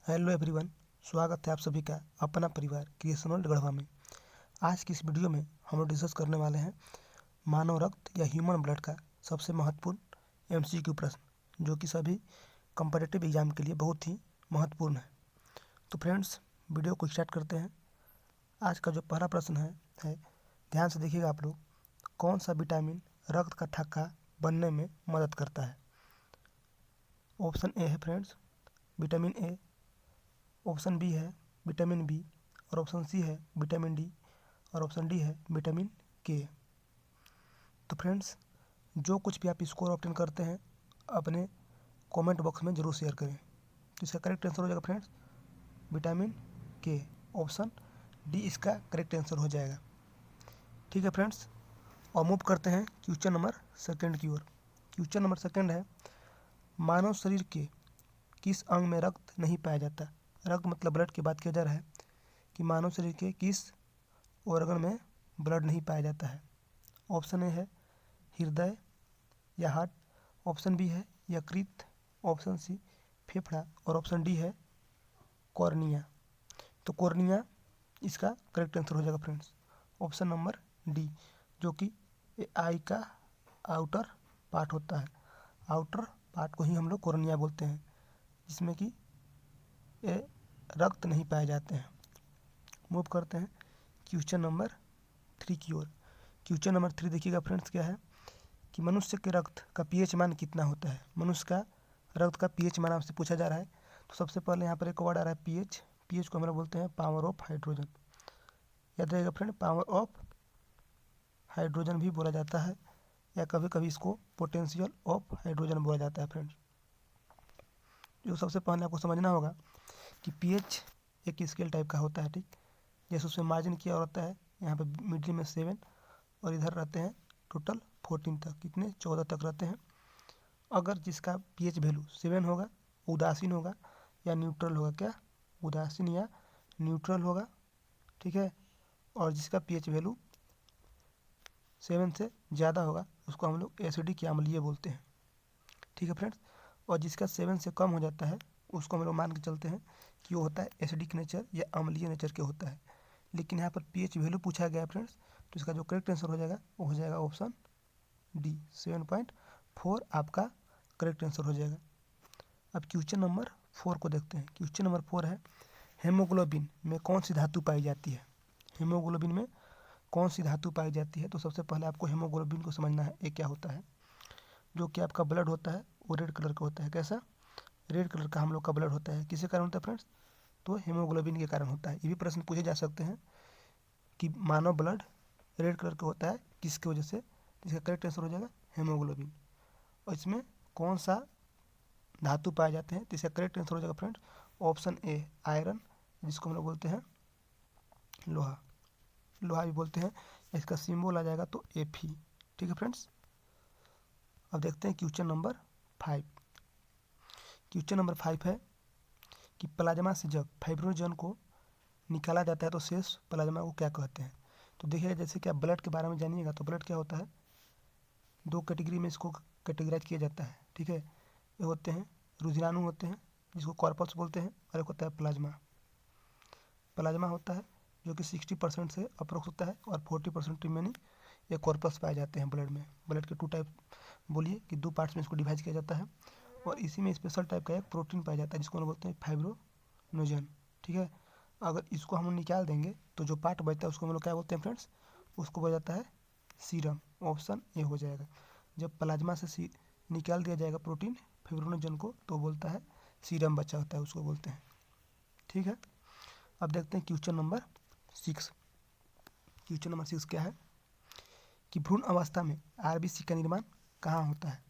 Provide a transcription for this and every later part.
Hello everyone, स्वागत है आप सभी का अपना परिवार क्रिएशन वर्ल्ड गढ़वा में। आज की इस वीडियो में हम लोग डिस्कस करने वाले हैं मानव रक्त या ह्यूमन ब्लड का सबसे महत्वपूर्ण एमसीक्यू प्रश्न, जो कि सभी कम्पिटिटिव एग्जाम के लिए बहुत ही महत्वपूर्ण है। तो फ्रेंड्स, वीडियो को स्टार्ट करते हैं। आज का जो पहला प्रश्न है ध्यान से देखिएगा आप लोग। कौन सा विटामिन रक्त का थक्का बनने में मदद करता है? ऑप्शन ए है friends vitamin A, option B है विटामिन बी, और ऑप्शन सी है विटामिन डी, और ऑप्शन डी है विटामिन के। तो फ्रेंड्स, जो कुछ भी आप स्कोर ऑप्टेन करते हैं अपने कमेंट बॉक्स में ज़रूर शेयर करें। तो इसका करेक्ट आंसर हो जाएगा फ्रेंड्स विटामिन के। ऑप्शन डी इसका करेक्ट आंसर हो जाएगा। ठीक है फ्रेंड्स, और मूव करते हैं क्वेश्चन नंबर सेकंड की ओर। क्वेश्चन नंबर सेकंड है, मानव शरीर के किस अंग में रक्त नहीं पाया जाता? रक्त मतलब ब्लड की बात किया जा रहा है कि मानव शरीर के किस ऑर्गन में ब्लड नहीं पाया जाता है। ऑप्शन ए है हृदय या हार्ट, ऑप्शन बी है यकृत, ऑप्शन सी फेफड़ा, और ऑप्शन डी है कॉर्निया। तो कॉर्निया इसका करेक्ट आंसर हो जाएगा फ्रेंड्स। ऑप्शन नंबर डी, जो कि आई का आउटर पार्ट होता है। आउटर पार्ट को ही हम लोग कॉर्निया बोलते हैं, जिसमें कि रक्त नहीं पाए जाते हैं। मूव करते हैं क्वेश्चन नंबर 3 की ओर। क्वेश्चन नंबर 3 देखिएगा फ्रेंड्स, क्या है कि मनुष्य के रक्त का पीएच मान कितना होता है? मनुष्य का रक्त का पीएच मान आपसे पूछा जा रहा है। तो सबसे पहले यहाँ पर एक वर्ड आ रहा है पीएच। पीएच को हम लोग बोलते हैं पावर ऑफ हाइड्रोजन। याद रहेगा फ्रेंड, पावर ऑफ हाइड्रोजन भी बोला जाता है, या कभी कभी इसको पोटेंशियल ऑफ हाइड्रोजन बोला जाता है फ्रेंड्स। जो सबसे पहले आपको समझना होगा कि पीएच एक स्केल टाइप का होता है, ठीक। जैसे उसमें मार्जिन किया होता है, यहाँ पे मिडिल में 7 और इधर रहते हैं टोटल 14 तक, कितने 14 तक रहते हैं। अगर जिसका पीएच वैल्यू 7 होगा, उदासीन होगा या न्यूट्रल होगा, क्या उदासीन या न्यूट्रल होगा, ठीक है। और जिसका पीएच वैल्यू 7 से ज़्यादा होगा उसको हम लोग एसिडिक या अम्लीय बोलते हैं, ठीक है फ्रेंड्स। और जिसका 7 से कम हो जाता है उसको हम लोग मान के चलते हैं कि वो होता है एसिडिक नेचर या अम्लीय नेचर के होता है। लेकिन यहाँ पर पीएच वैल्यू पूछा गया है फ्रेंड्स, तो इसका जो करेक्ट आंसर हो जाएगा वो हो जाएगा ऑप्शन डी, 7.4 आपका करेक्ट आंसर हो जाएगा। अब क्वेश्चन नंबर 4 को देखते हैं। क्वेश्चन नंबर 4 है, हेमोग्लोबिन में कौन सी धातु पाई जाती है? हेमोग्लोबिन में कौन सी धातु पाई जाती है? तो सबसे पहले आपको हेमोग्लोबिन को समझना है ये क्या होता है। जो कि आपका ब्लड होता है वो रेड कलर का होता है। कैसा? रेड कलर का हम लोग का ब्लड होता है। किसके कारण होता है फ्रेंड्स? तो हेमोग्लोबिन के कारण होता है। ये भी प्रश्न पूछे जा सकते हैं कि मानव ब्लड रेड कलर का होता है किसकी वजह से? इसका करेक्ट आंसर हो जाएगा हेमोग्लोबिन। और इसमें कौन सा धातु पाए जाते हैं? तो इसका करेक्ट आंसर हो जाएगा फ्रेंड्स ऑप्शन ए, आयरन, जिसको हम लोग बोलते हैं लोहा। लोहा भी बोलते हैं। इसका सिंबल आ जाएगा तो Fe, ठीक है फ्रेंड्स। अब देखते हैं क्वेश्चन नंबर 5। क्वेश्चन नंबर 5 है कि प्लाज्मा से जब फाइब्रोजन को निकाला जाता है तो शेष प्लाज्मा को क्या कहते हैं? तो देखिएगा, जैसे कि आप ब्लड के बारे में जानिएगा तो ब्लड क्या होता है, 2 कैटेगरी में इसको कैटेगराइज किया जाता है, ठीक है। ये होते हैं रुधिराणु होते हैं जिसको कॉर्पस बोलते हैं, और एक होता है प्लाज्मा। प्लाज्मा होता है जो कि 60% से अप्रोक्स होता है, और 40% रिमेनिंग ये कॉर्पस पाए जाते हैं ब्लड में। ब्लड के 2 टाइप बोलिए कि 2 पार्ट्स में इसको डिवाइड किया जाता है, और इसी में स्पेशल टाइप का एक प्रोटीन पाया जाता है जिसको हम बोलते हैं फाइब्रोनोजन, ठीक है। अगर इसको हम निकाल देंगे तो जो पार्ट बचता है उसको हम लोग क्या बोलते हैं फ्रेंड्स? उसको बोला जाता है सीरम। ऑप्शन ए हो जाएगा। जब प्लाज्मा से निकाल दिया जाएगा प्रोटीन फाइब्रोनोजन को तो बोलता है सीरम बचा होता है, उसको बोलते हैं, ठीक है। अब देखते हैं क्वेश्चन नंबर 6। क्वेश्चन नंबर 6 क्या है कि भ्रूण अवस्था में आरबीसी का निर्माण कहाँ होता है?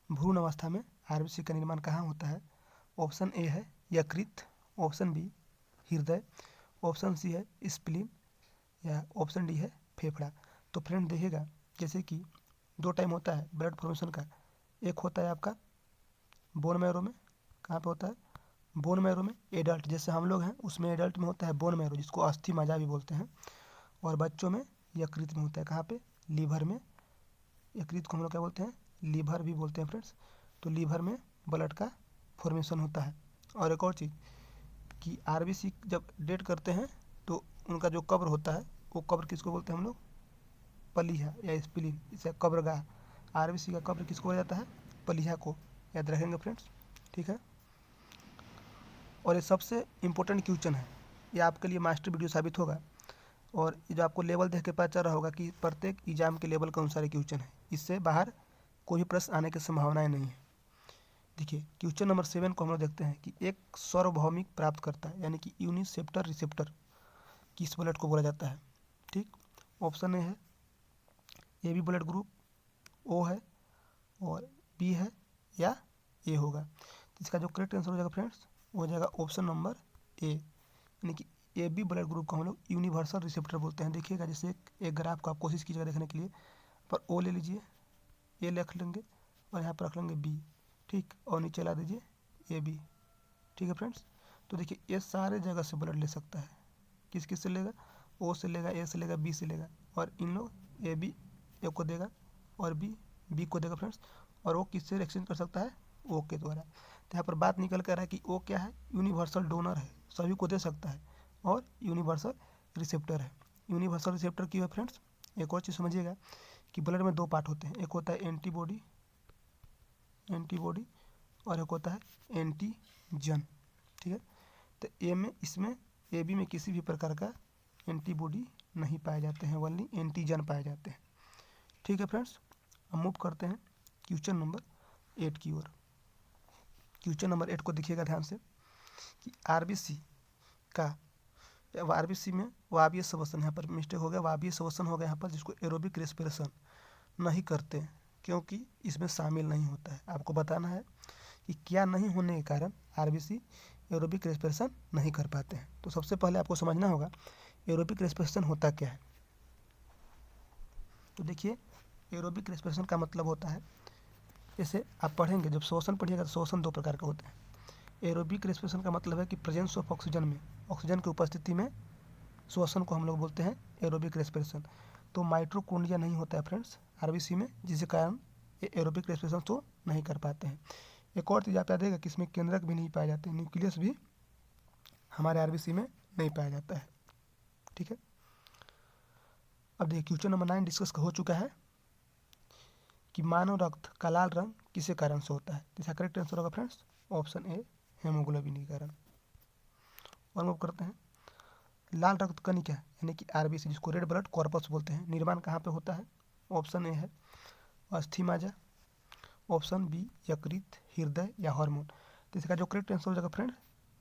भ्रूण अवस्था में आरबीसी का निर्माण कहाँ होता है? ऑप्शन ए है यकृत, ऑप्शन बी हृदय, ऑप्शन सी है स्प्लीन, या ऑप्शन डी है फेफड़ा। तो फ्रेंड देखिएगा, जैसे कि 2 टाइम होता है ब्लड फॉर्मेशन का। एक होता है आपका बोन मैरो में, कहाँ पे होता है? बोन मैरो में। एडल्ट जैसे हम लोग हैं उसमें एडल्ट में होता है बोन मैरो, जिसको अस्थि मज्जा भी बोलते हैं। और बच्चों में यकृत में होता है, कहाँ पे? लीवर में। यकृत को हम लोग क्या बोलते हैं? लीवर भी बोलते हैं फ्रेंड्स। तो लीवर में ब्लड का फॉर्मेशन होता है, और एक और चीज़ कि आरबीसी जब डेड करते हैं तो उनका जो कब्र होता है वो कब्र किसको बोलते हैं हम लोग, पलीहा या स्प्लीन, इसे कब्रगाह। आरबीसी का कब्र किसको बोला जाता है, पलीहा को, याद रखेंगे फ्रेंड्स। ठीक है, और ये सबसे इम्पोर्टेंट क्वेश्चन है, ये आपके लिए मास्टर वीडियो साबित होगा। और ये जो आपको लेवल देख के पता चल रहा होगा कि प्रत्येक एग्जाम के लेवल के अनुसार क्वेश्चन है, इससे बाहर कोई भी प्रश्न आने की संभावनाएं नहीं है। देखिए क्वेश्चन नंबर 7 को हम लोग देखते हैं कि एक सार्वभौमिक प्राप्त करता है यानी कि यूनिसेप्टर रिसेप्टर किस ब्लड को बोला जाता है। ठीक, ऑप्शन ए है ए बी ब्लड ग्रुप, ओ है और बी है या ए होगा। तो इसका जो करेक्ट आंसर हो जाएगा फ्रेंड्स वो हो जाएगा ऑप्शन नंबर ए, यानी कि ए बी ब्लड ग्रुप को हम लोग यूनिवर्सल रिसेप्टर बोलते हैं। देखिएगा जैसे एक ग्राफ को आप कोशिश कीजिएगा देखने के लिए, पर ओ ले लीजिए, ए रख लेंगे और यहाँ पर रख लेंगे बी, ठीक, और नीचे ला दीजिए ए बी। ठीक है फ्रेंड्स, तो देखिए ये सारे जगह से ब्लड ले सकता है, किस किस से लेगा, ओ से लेगा, ए से लेगा, बी से लेगा, और इन लोग ए बी ए को देगा और बी बी को देगा फ्रेंड्स, और वो किससे एक्सचेंज कर सकता है, ओ के द्वारा। तो यहाँ पर बात निकल कर रहा है कि ओ क्या है, यूनिवर्सल डोनर है, सभी को दे सकता है, और यूनिवर्सल रिसेप्टर है। यूनिवर्सल रिसेप्टर क्यों है फ्रेंड्स, एक और चीज़ समझिएगा कि ब्लड में दो पार्ट होते हैं, एक होता है एंटीबॉडी एंटीबॉडी और एक होता है एंटीजन। ठीक है, तो ए में इसमें ए बी में किसी भी प्रकार का एंटीबॉडी नहीं पाए जाते हैं, ओनली एंटीजन पाए जाते हैं। ठीक है फ्रेंड्स, हम मूव करते हैं क्वेश्चन नंबर 8 की ओर। क्वेश्चन नंबर 8 को देखिएगा ध्यान से कि आरबीसी का, आरबीसी में वायवीय श्वसन, यहाँ पर मिस्टेक हो गया, वायवीय श्वसन हो गया यहाँ पर, जिसको एरोबिक रेस्पिरेशन नहीं करते क्योंकि इसमें शामिल नहीं होता है। आपको बताना है कि क्या नहीं होने के कारण आरबीसी एरोबिक रेस्पिरेशन नहीं कर पाते हैं। तो सबसे पहले आपको समझना होगा एरोबिक रेस्पिरेशन होता क्या है। तो देखिए एरोबिक रेस्पिरेशन का मतलब होता है, जैसे आप पढ़ेंगे, जब श्वसन पढ़िएगा तो श्वसन दो प्रकार का होता है। एरोबिक रेस्पिरेशन का मतलब है कि प्रेजेंस ऑफ ऑक्सीजन में, ऑक्सीजन की उपस्थिति में श्वसन को हम लोग बोलते हैं एरोबिक रेस्पिरेशन। तो माइट्रोकोन्ड्रिया नहीं होता है फ्रेंड्स आरबीसी में, जिसके कारण ये एरोबिक रेस्पिरेशन तो नहीं कर पाते हैं। एक और चीज़ आप याद रखिएगा कि इसमें केंद्रक भी नहीं पाए जाते, न्यूक्लियस भी हमारे आरबीसी में नहीं पाया जाता है। ठीक है, अब देखिए क्वेश्चन नंबर 9 डिस्कस हो चुका है कि मानव रक्त का लाल रंग किसी कारण से होता है। इसका करेक्ट आंसर होगा फ्रेंड्स ऑप्शन ए, हेमोग्लोबिन के कारण। और मूव करते हैं, लाल रक्त कणिका यानी कि आरबीसी, जिसको रेड ब्लड कॉर्पस बोलते हैं, निर्माण कहाँ पे होता है। ऑप्शन ए है अस्थि माजा, ऑप्शन बी यकृत, हृदय या हार्मोन। तो इसका जो करेक्ट आंसर हो जाएगा फ्रेंड,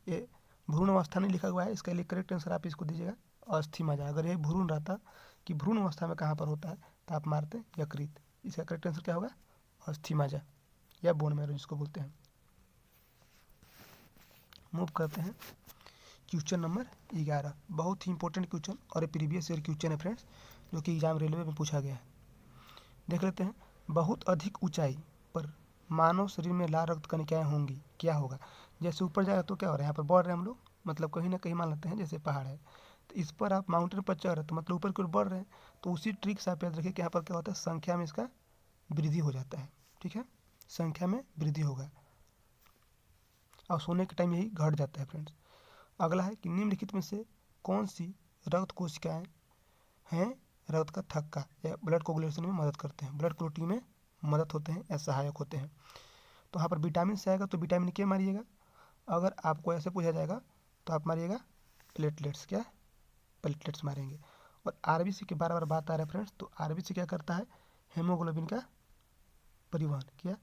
ये भ्रूण अवस्था नहीं लिखा हुआ है, इसके लिए करेक्ट आंसर आप इसको दीजिएगा अस्थि माजा। अगर ये भ्रूण रहता कि भ्रूण अवस्था में कहाँ पर होता है तो आप मारते यकृत। इसका करेक्ट आंसर क्या होगा, अस्थि माजा या बोन मैरो जिसको बोलते हैं। मूव करते हैं क्वेश्चन नंबर 11, बहुत ही इंपॉर्टेंट क्वेश्चन और ये प्रीवियस ईयर क्वेश्चन है फ्रेंड्स, जो कि एग्जाम रेलवे में पूछा गया है। देख लेते हैं, बहुत अधिक ऊंचाई पर मानव शरीर में लाल रक्त कणिकाएं होंगी, क्या होगा। जैसे ऊपर जाएगा तो क्या हो रहा है, यहाँ पर बढ़ रहे हैं हम लोग, मतलब कहीं ना कहीं मान लेते हैं जैसे पहाड़ है, तो इस पर आप माउंटेन पर चढ़ रहे तो मतलब ऊपर की ओर बढ़ रहे हैं, तो उसी ट्रिक से आप याद रखिए कि यहाँ पर क्या होता है, संख्या में इसका वृद्धि हो जाता है। ठीक है, संख्या में वृद्धि होगा और सोने के टाइम यही घट जाता है फ्रेंड्स। अगला है कि निम्नलिखित में से कौन सी रक्त कोशिकाएं हैं रक्त का थक्का या ब्लड कोगुलेशन में मदद करते हैं, ब्लड क्लोटिंग में मदद होते हैं या सहायक होते हैं। तो यहाँ पर विटामिन से आएगा तो विटामिन के मारिएगा, अगर आपको ऐसे पूछा जाएगा तो आप मारिएगा प्लेटलेट्स, क्या प्लेटलेट्स मारेंगे। और आरबीसी की बार बार बात आ रहा है फ्रेंड्स, तो आरबीसी क्या करता है, हेमोग्लोबिन का परिवहन, क्या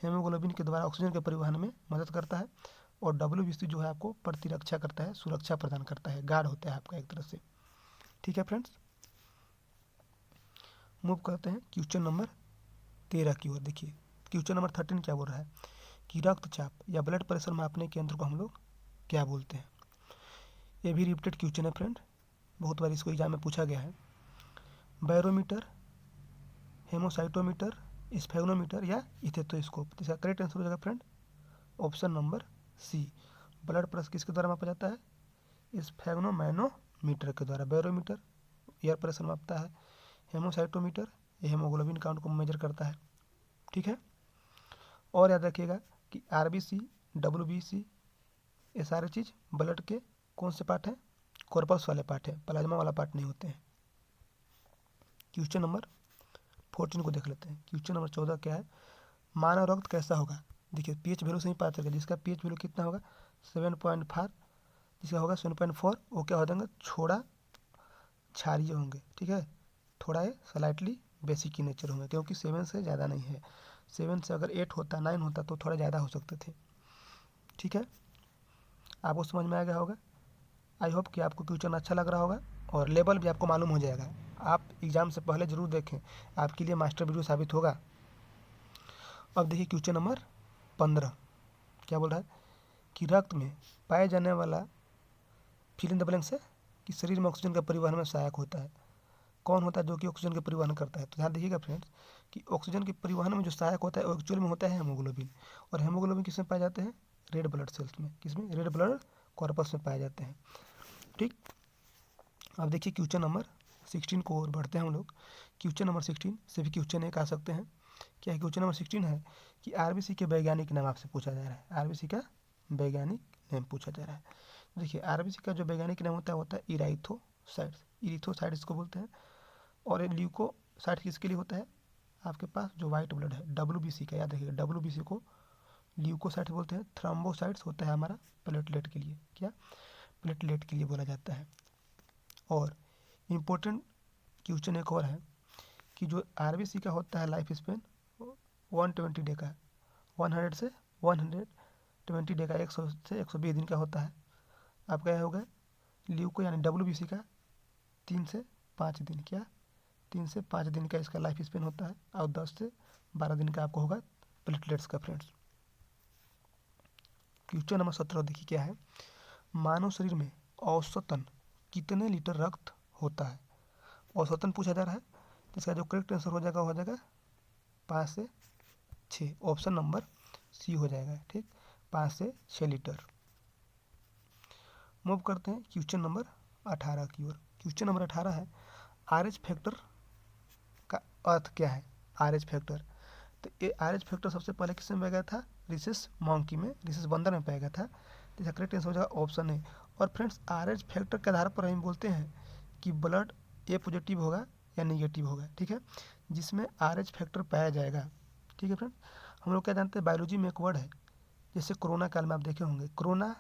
हेमोग्लोबिन के द्वारा ऑक्सीजन के परिवहन में मदद करता है। और डब्ल्यूबीसी जो है आपको प्रतिरक्षा करता है, सुरक्षा प्रदान करता है, गार्ड होता है आपका एक तरह से। ठीक है फ्रेंड्स, मूव करते हैं क्वेश्चन नंबर 13 की ओर। देखिए क्वेश्चन नंबर 13 क्या बोल रहा है कि रक्तचाप या ब्लड प्रेशर मापने के यंत्र को हम लोग क्या बोलते हैं। ये भी रिपीटेड क्वेश्चन है फ्रेंड, बहुत बार इसको एग्जाम में पूछा गया है। बैरोमीटर, हेमोसाइटोमीटर, स्फेग्नोमीटर या स्टेथोस्कोप। इसका करेक्ट आंसर हो जाएगा friend option number C, blood pressure किसके द्वारा मापा जाता है, स्फेग्नोमैनोमीटर के द्वारा। बैरोमीटर एयर प्रेशर मापता है, हेमोसाइटोमीटर ये हेमोग्लोबिन काउंट को मेजर करता है। ठीक है, और याद रखिएगा कि आरबीसी, डब्ल्यूबीसी, ये सारे चीज़ ब्लड के कौन से पार्ट हैं, कॉर्पस वाले पार्ट है, प्लाज्मा वाला पार्ट नहीं होते हैं। क्वेश्चन नंबर 14 को देख लेते हैं। क्वेश्चन नंबर 14 क्या है, मानव रक्त कैसा होगा। देखिए पीएच वैल्यू से ही पता चलेगा, जिसका पीएच वैल्यू कितना होगा 7.5, जिसका होगा 7.4, वो क्या हो जाएंगे, छोड़ा क्षारीय होंगे, ठीक है। थोड़ा ये स्लाइटली बेसिक की नेचर होंगे, क्योंकि 7 से ज़्यादा नहीं है। 7 से अगर 8 होता, 9 होता तो थोड़ा ज़्यादा हो सकते थे, ठीक है। आपको समझ में आ गया होगा। आई होप कि आपको क्वेश्चन अच्छा लग रहा होगा और लेवल भी आपको मालूम हो जाएगा। आप एग्ज़ाम से पहले ज़रूर देखें, आपके लिए मास्टर वीडियो साबित होगा। अब देखिए क्वेश्चन नंबर 15 क्या बोल रहा है कि रक्त में पाए जाने वाला फिल इन द ब्लैंक से कि शरीर में ऑक्सीजन का परिवहन में सहायक होता है। कौन होता है जो कि ऑक्सीजन का परिवहन करता है। तो ध्यान देखिएगा फ्रेंड्स कि ऑक्सीजन के परिवहन में जो सहायक होता है वो एक्चुअल में होता है हेमोग्लोबिन। और हेमोग्लोबिन किसमें पाए जाते हैं, रेड ब्लड सेल्स में, किसमें, रेड ब्लड कॉर्पस में पाए जाते हैं, ठीक। अब देखिए क्वेश्चन नंबर 16 को और बढ़ते हैं हम लोग। क्वेश्चन नंबर 16 से भी क्वेश्चन एक आ सकते हैं। क्या है, क्वेश्चन नंबर 16 है कि आरबीसी के वैज्ञानिक नाम आपसे पूछा जा रहा है। आरबीसी का वैज्ञानिक नाम पूछा जा रहा है। देखिए आरबीसी का जो वैज्ञानिक नाम होता है इराइथोसाइट्स, इरिथोसाइट्स को बोलते हैं। और ये ल्यूकोसाइट किसके लिए होता है, आपके पास जो वाइट ब्लड है डब्ल्यूबीसी का, याद रखिएगा डब्ल्यूबीसी को ल्यूकोसाइट बोलते हैं। थ्रोम्बोसाइट्स होता है हमारा प्लेटलेट के लिए, क्या, प्लेटलेट के लिए बोला जाता है। और इम्पोर्टेंट क्वेश्चन एक और है कि जो आरबीसी का होता है लाइफ स्पेन 120 डे का, 100 से 120 डे का, 100 से 120 दिन का होता है। आपका यह होगा ल्यूको यानी डब्ल्यूबीसी का 3 से 5 दिन, क्या, 3 से 5 दिन का इसका लाइफ स्पेन होता है। और 10 से 12 दिन का आपको होगा प्लेटलेट्स का फ्रेंड्स। क्वेश्चन नंबर 17 देखिए क्या है, मानव शरीर में औसतन कितने लीटर रक्त होता है। औसतन पूछा जा रहा है, तो इसका जो करेक्ट आंसर हो जाएगा 5 से 6, ऑप्शन नंबर सी हो जाएगा, ठीक, 5 से 6 लीटर। मूव करते हैं क्वेश्चन नंबर 18 की ओर। क्वेश्चन नंबर 18 है आरएच फैक्टर का अर्थ क्या है। आरएच फैक्टर, तो ये आरएच फैक्टर सबसे पहले किसमें पाया गया था, रिसेस मॉन्की में, रिसेस बंदर में पाया गया था। तो इसका करेक्ट आंसर हो जाएगा ऑप्शन है। और फ्रेंड्स आरएच फैक्टर के आधार पर हम बोलते हैं कि ब्लड ए पॉजिटिव होगा या निगेटिव होगा, ठीक है, जिसमें आरएच फैक्टर पाया जाएगा, ठीक है फ्रेंड। हम लोग क्या जानते हैं, बायोलॉजी में एक वर्ड है, जैसे कोरोना काल में आप देखे होंगे, कोरोना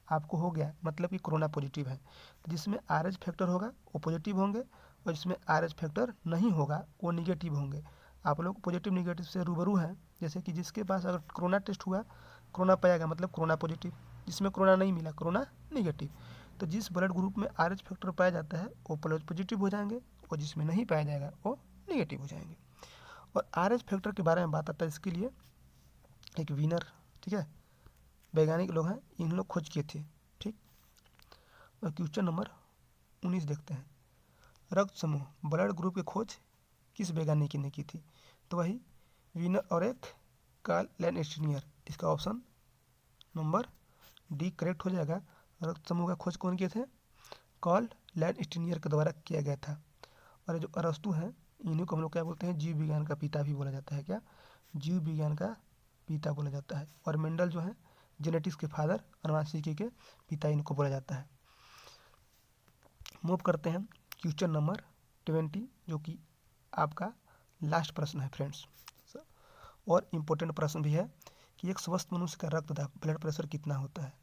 आपको हो गया मतलब कि कोरोना पॉजिटिव है, तो जिसमें आरएच फैक्टर होगा वो पॉजिटिव होंगे, और जिसमें आरएच फैक्टर नहीं होगा वो निगेटिव होंगे। आप लोग पॉजिटिव निगेटिव से रूबरू हैं, जैसे कि जिसके पास अगर कोरोना टेस्ट हुआ, कोरोना पाया गया मतलब कोरोना पॉजिटिव, जिसमें कोरोना नहीं मिला कोरोना निगेटिव। तो जिस ब्लड ग्रुप में आरएच फैक्टर पाया जाता है वो पॉजिटिव हो जाएंगे, और जिसमें नहीं पाया जाएगा वो निगेटिव हो जाएंगे। और आरएच फैक्टर के बारे में बात आता है, इसके लिए एक विनर, ठीक है, वैज्ञानिक लोग हैं, इन लोग खोज किए थे, ठीक। और क्वेश्चन नंबर 19 देखते हैं, रक्त समूह ब्लड ग्रुप की खोज किस वैज्ञानिक ने की थी। तो वही विनर और एक कार्ल लैंडस्टीनियर, इसका ऑप्शन नंबर डी करेक्ट हो जाएगा। रक्त समूह का खोज कौन किए थे, कार्ल लैंडस्टीनियर के द्वारा किया गया था। और ये जो अरस्तु हैं, इन्हीं को हम लोग क्या बोलते हैं, जीव विज्ञान का पिता भी बोला जाता है, क्या, जीव विज्ञान का पिता बोला जाता है। और मेंडल जो है जेनेटिक्स के फादर, अनुवांशिकी के पिता, इनको बोला जाता है। मूव करते हैं क्वेश्चन नंबर 20 जो कि आपका लास्ट प्रश्न है फ्रेंड्स, और इम्पोर्टेंट प्रश्न भी है कि एक स्वस्थ मनुष्य का रक्तदाब ब्लड प्रेशर कितना होता है।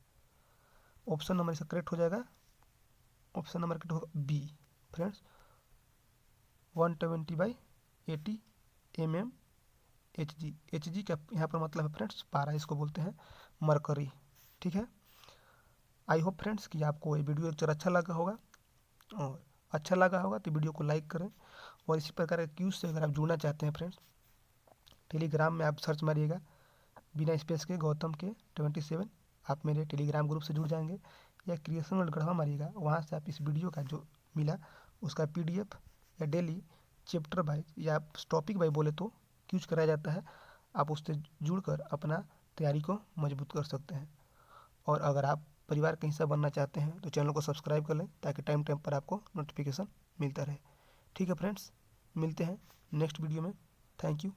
ऑप्शन नंबर इसका करेक्ट हो जाएगा, ऑप्शन नंबर करेक्ट होगा be friends, 120/80 mm Hg। Hg का यहाँ पर मतलब है फ्रेंड्स पारा, इसको बोलते हैं मरकरी, ठीक है। आई होप फ्रेंड्स कि आपको ये वीडियो लेक्चर अच्छा लगा होगा, और अच्छा लगा होगा तो वीडियो को लाइक करें। और इसी प्रकार के क्यूज से अगर आप जुड़ना चाहते हैं फ्रेंड्स, टेलीग्राम में आप सर्च मारिएगा बिना स्पेस के गौतम के 27, आप मेरे टेलीग्राम ग्रुप से जुड़ जाएंगे। या क्रिएशन वर्ल्ड गढ़वा मारिएगा, वहाँ से आप इस वीडियो का जो मिला उसका PDF या डेली चैप्टर वाइज या टॉपिक वाइज बोले तो क्यूज कराया जाता है, आप उससे जुड़कर अपना तैयारी को मजबूत कर सकते हैं। और अगर आप परिवार का हिस्सा बनना चाहते हैं तो चैनल को सब्सक्राइब कर लें, ताकि टाइम टाइम पर आपको नोटिफिकेशन मिलता रहे, ठीक है फ्रेंड्स। मिलते हैं नेक्स्ट वीडियो में, थैंक यू।